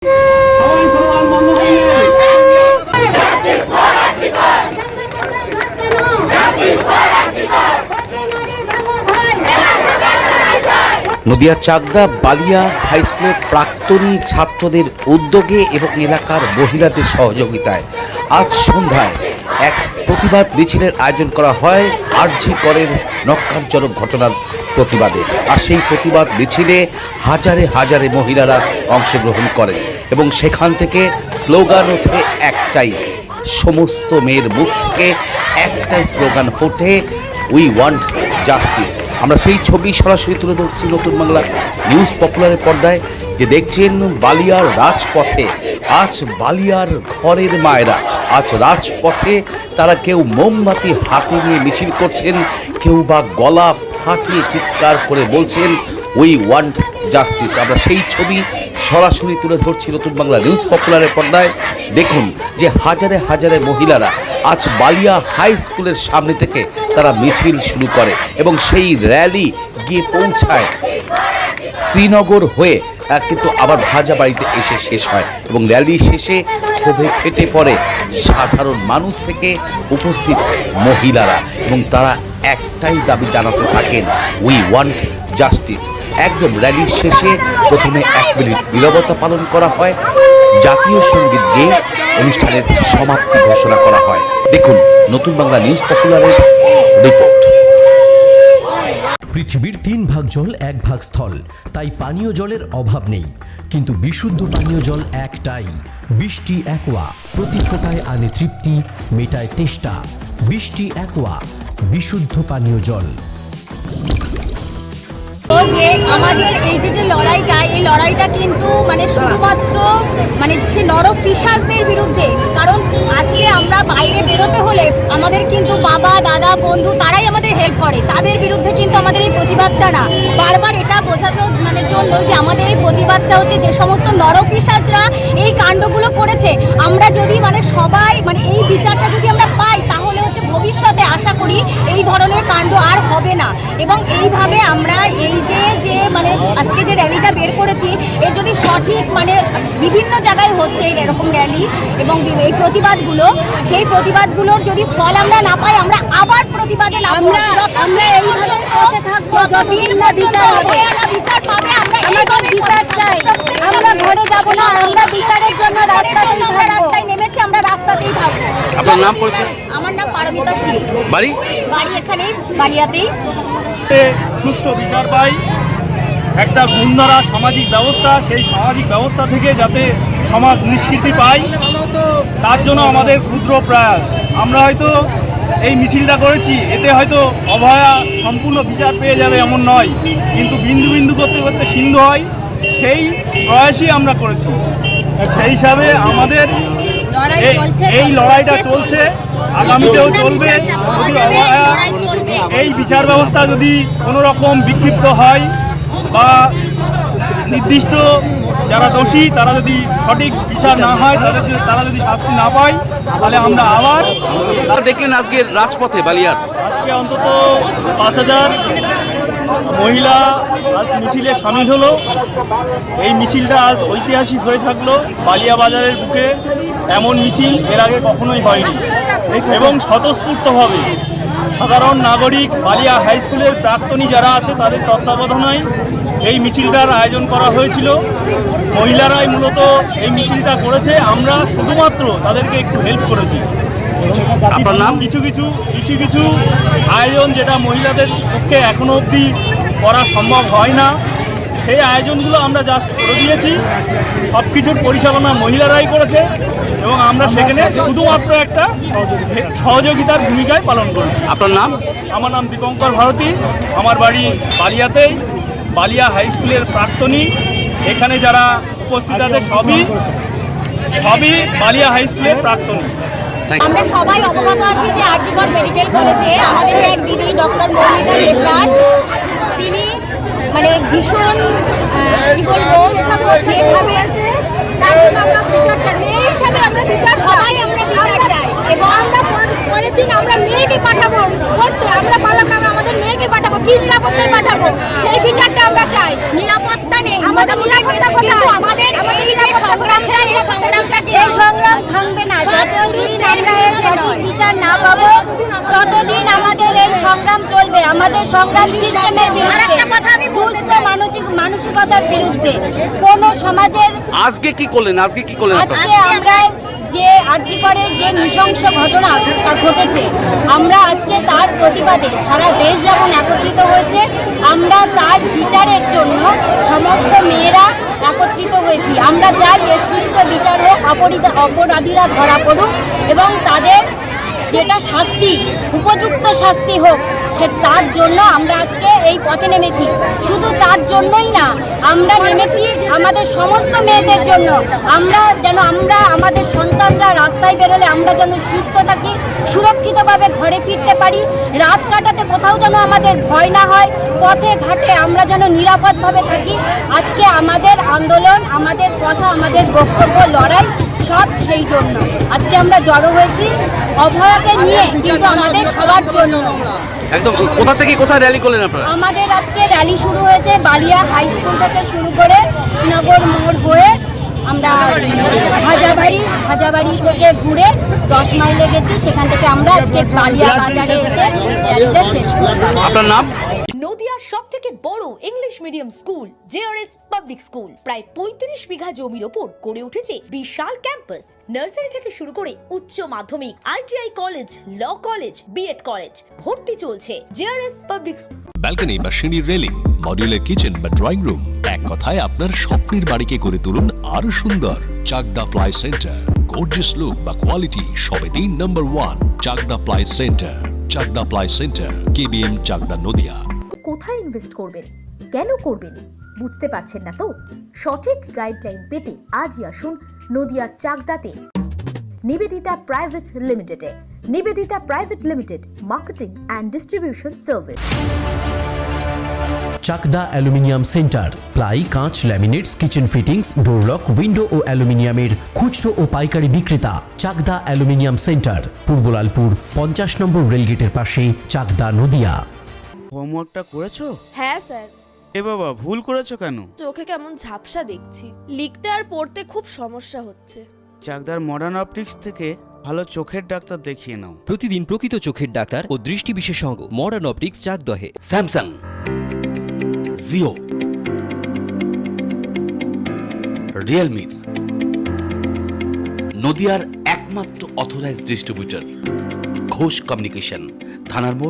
নদিয়ার চাকদা বালিয়া হাই স্কুলের প্রাক্তনী ছাত্রদের উদ্যোগে এবং এলাকার মহিলাদের সহযোগিতায় আজ সন্ধ্যায় এক প্রতিবাদ মিছিলের আয়োজন করা হয় আরজি করের ন্যক্কারজনক ঘটনার প্রতিবাদে। আর সেই প্রতিবাদ মিছিলে হাজারে হাজারে মহিলারা অংশগ্রহণ করেন এবং সেখান থেকে স্লোগান ওঠে একটাই, সমস্ত মেয়ের মুখ থেকে একটাই স্লোগান ওঠে, উই ওয়ান্ট জাস্টিস। আমরা সেই ছবি সরাসরি তুলে ধরছি নতুন বাংলা নিউজ পপুলারের পর্দায়, যে দেখছেন বালিয়ার রাজপথে আজ বালিয়ার ঘরের মায়েরা আজ রাজপথে তারা কেউ মোমবাতি হাতে নিয়ে মিছিল করছেন, কেউ বা গলা ফাটিয়ে চিৎকার করে বলছেন উই ওয়ান্ট জাস্টিস। আমরা সেই ছবি সরাসরি তুলে ধরছি নতুন বাংলা নিউজ পপুলারের পর্দায়। দেখুন যে হাজারে হাজারে মহিলারা আজ বালিয়া হাই স্কুলের সামনে থেকে তারা মিছিল শুরু করে এবং সেই র্যালি গিয়ে পৌঁছায় শ্রীনগর হয়ে, কিন্তু আবার ভাজাবাড়িতে এসে শেষ হয় এবং র্যালি শেষে ক্ষোভে ফেটে পড়ে সাধারণ মানুষ থেকে উপস্থিত মহিলারা এবং তারা একটাই দাবি জানাতে থাকেন, উই ওয়ান্ট জাস্টিস। একদম র্যালির শেষে প্রথমে 1 মিনিট নীরবতা পালন করা হয়, জাতীয় সঙ্গীত গেয়ে অনুষ্ঠানের সমাপ্তি ঘোষণা করা হয়। দেখুন নতুন বাংলা নিউজ পপুলারের রিপোর্ট। পৃথিবীর 3 ভাগ জল 1 ভাগ স্থল, তাই পানীয় জলের অভাব নেই, কিন্তু বিশুদ্ধ পানীয় জল একটাই, বৃষ্টি অ্যাকোয়া। প্রতি ফোঁটায় আনে তৃপ্তি, মেটায় তেষ্টা। বৃষ্টি অ্যাকোয়া, বিশুদ্ধ পানীয় জল। যে আমাদের এই যে লড়াইটা, এই লড়াইটা কিন্তু শুধুমাত্র সে নরপিশাচদের বিরুদ্ধে। কারণ আজকে আমরা বাইরে বেরোতে হলে আমাদের কিন্তু বাবা দাদা বন্ধু তারাই আমাদের হেল্প করে, তাদের বিরুদ্ধে কিন্তু আমাদের এই প্রতিবাদটা না। বারবার এটা বোঝানোর জন্য যে আমাদের এই প্রতিবাদটা হচ্ছে যে সমস্ত নরপিশাচরা এই কাণ্ডগুলো করেছে, আমরা যদি সবাই এই বিচারটা যদি আমরা পাই, তাহলে হচ্ছে ভবিষ্যতে আশা করি এই ধরনের কাণ্ড আর হবে না। এবং এইভাবে আমরা এই যে আজকে যে র্যালিটা বের করেছি, এর যদি সঠিক বিভিন্ন জায়গায় হচ্ছে এরকম র্যালি এবং এই প্রতিবাদগুলো, সেই প্রতিবাদগুলোর যদি ফল আমরা না পাই, আমরা আবার প্রতিবাদে নামবো। আমরা এই যতদিন না বিচার পাবে, আমরা বিচার চাই, আমরা ঘরে যাব না, আমরা বিচারের জন্য রাস্তায় নেমেছি, আমরা রাস্তাতেই থাকবো। আপনার নাম পরিচয়? আমার নাম পারমিতা শীল। বাড়ি এখানেই বালিয়াতেই। সুষ্ঠু বিচার পাই, একটা গুণধরা সামাজিক ব্যবস্থা, সেই সামাজিক ব্যবস্থা থেকে যাতে সমাজ নিষ্কৃতি পায়, তার জন্য আমাদের ক্ষুদ্র প্রয়াস। আমরা হয়তো এই মিছিলটা করেছি, এতে হয়তো অভয়া সম্পূর্ণ বিচার পেয়ে যাবে এমন নয়, কিন্তু বিন্দু বিন্দু করতে করতে সিন্ধু হয়, সেই প্রয়াসই আমরা করেছি। সেই হিসাবে আমাদের এই লড়াইটা চলছে, আগামীতেও চলবে। যদি অভয়া এই বিচার ব্যবস্থা যদি কোনো রকম বিক্ষিপ্ত হয় বা নির্দিষ্ট যারা দোষী তারা যদি সঠিক বিচার না হয়, তারা যদি শাস্তি না পায়, তাহলে আমরা আবার দেখলেন আজকে রাজপথে বালিয়ার আজকে অন্তত 5000 মহিলা আজ মিছিলে সামিল হলো। এই মিছিলটা আজ ঐতিহাসিক হয়ে থাকলো। বালিয়া বাজারের বুকে এমন মিছিল এর আগে কখনোই হয়নি এবং স্বতঃস্ফূর্তভাবে সাধারণ নাগরিক, বালিয়া হাই স্কুলের প্রাক্তনী যারা আছে তাদের তত্ত্বাবধানে এই মিছিলটার আয়োজন করা হয়েছিল। মহিলারাই মূলত এই মিছিলটা করেছে, আমরা শুধুমাত্র তাদেরকে একটু হেল্প করেছি। আপনার নাম? কিছু কিছু আয়োজন যেটা মহিলাদের পক্ষে এখনো অবধি করা সম্ভব হয় না, সেই আয়োজনগুলো আমরা জাস্ট করে দিয়েছি। সব কিছুর পরিচালনা মহিলারাই করেছে এবং আমরা সেখানে শুধুমাত্র একটা সহযোগিতার ভূমিকায় পালন করেছি। আপনার নাম? আমার নাম দীপঙ্কর ভারতী, আমার বাড়ি বালিয়াতেই, বালিয়া হাই স্কুলের প্রাক্তনী। এখানে যারা উপস্থিত আছে সবই বালিয়া হাই স্কুলের প্রাক্তনী। আমরা সবাই অবগত আছি যে আরজি কর মেডিকেল কলেজে আমাদের এক দিদি ডক্টর মৌমিতা লেপ্রার, তিনি ভীষণ কি বলবো যেভাবে আছে, তার জন্য আমরা বিচার চাই। মেয়ে হিসাবে আমরা বিচার, সবাই আমরা বিচার চাই এবং আমরা পরের দিন আমরা মেয়েকে পাঠাবো করতে, আমরা পালাকামে আমাদের মেয়েকে পাঠাবো, কি নিরাপত্তায় পাঠাবো, সেই বিচারটা আমরা চাই। নিরাপত্তা নেই, আমাদের নিরাপত্তা কোথায়? আমাদের এই যে সংগ্রাম সেই সংগ্রাম থামবে না। যতদিন আমরা এর সঠিক বিচার না পাবো ততদিন আমাদের এই সংগ্রাম চলবে। আমাদের সংগ্রাম সিস্টেমের বিরুদ্ধে, দুষ্ট মানসিকতার বিরুদ্ধে। কোন সমাজের আজকে কি করলেন আপনারা? আজকে আমরা যে আর্যিকরে যে নৃশংস ঘটনা ঘটেছে, আমরা আজকে তার প্রতিবাদে সারা দেশ যেমন একত্রিত হয়েছে, আমরা তার বিচারের জন্য সমস্ত মেয়েরা একত্রিত হয়েছি। আমরা চাই এর সুষ্ঠু বিচার হোক, অপরাধীরা ধরা পড়ুক এবং তাদের যেটা শাস্তি, উপযুক্ত শাস্তি হোক, তার জন্য আমরা আজকে এই পথে নেমেছি। শুধু তার জন্যই না, আমরা নেমেছি আমাদের সমস্ত মেয়েদের জন্য। আমরা আমাদের সন্তানরা রাস্তায় বেরোলে আমরা যেন সুস্থ থাকি, সুরক্ষিতভাবে ঘরে ফিরতে পারি, রাত কাটাতে কোথাও যেন আমাদের ভয় না হয়, পথে ঘাটে আমরা যেন নিরাপদভাবে থাকি। আজকে আমাদের আন্দোলন, আমাদের কথা, আমাদের বক্তব্য, লড়াই সব সেই জন্য আজকে আমরা জড়ো হয়েছি, অভয়াকে নিয়ে, কিন্তু আমাদের সবার জন্য। একদম কোথা থেকে কোথায় র্যালি করলেন আপনারা? আমাদের আজকে র্যালি শুরু হয়েছে বালিয়া হাই স্কুল থেকে শুরু করে শ্রীনগর মোড় হয়ে আমরা হাজাবাড়ি থেকে ঘুরে 10 মাইলে গেছি। সেখান থেকে আমরা আজকে বালিয়া বাজারে এসে র্যালিটা শেষ করলাম। আপনার নাম? নদিয়ার সবথেকে বড় English medium school JRS public school প্রায় 35 বিঘা জমির ওপর গড়ে উঠেছে বিশাল ক্যাম্পাস। নার্সারি থেকে শুরু করে উচ্চ মাধ্যমিক, ITI college, law college, BEd college, ভর্তি চলছে। জেআরএস পাবলিক ব্যালকনি বা সিঁড়ির রেলিং, মডিউলার কিচেন বা ড্রয়িং রুম, এক কথায় আপনার স্বপ্নের বাড়িকে করে তুলুন আরো সুন্দর। Chakdah ply centre, gorgeous look বা কোয়ালিটি সবে 3 নম্বর 1 Chakdah ply centre. Chakdah ply centre, KBM, Chakdah, Nadia. কোথায় ইনভেস্ট করবেন, কেন করবেন বুঝতে পারছেন না তো? সঠিক গাইডলাইন পেতে আজই আসুন নদিয়ার চাকদাতে নিবেদিতা প্রাইভেট লিমিটেডে। Nivedita private limited, marketing and distribution service. Chakdah aluminium centre, ply, কাঁচ, laminates, kitchen fittings, door lock, window ও অ্যালুমিনিয়ামের খুচরো ও পাইকারি বিক্রেতা। Chakdah aluminium centre, Purbalalpur 50 number রেলগেটের পাশে, চাকদা, নদিয়া। হোমওয়ার্কটা করেছো? হ্যাঁ স্যার। এ বাবা, ভুল করেছো কেন? চোখে কেমন ঝাপসা দেখছি, লিখতে আর পড়তে খুব সমস্যা হচ্ছে। চাকদার মডার্ন অপটিক্স থেকে ভালো চোখের ডাক্তার দেখিয়ে নাও। প্রতিদিন প্রকৃত চোখের ডাক্তার ও দৃষ্টি বিশেষজ্ঞ মডার্ন অপটিক্স, চাকদহে। স্যামসাং, জিও, রিয়েলমি, নদিয়ার একমাত্র অথরাইজড ডিস্ট্রিবিউটর ঘোষ কমিউনিকেশন, থানার মোড়,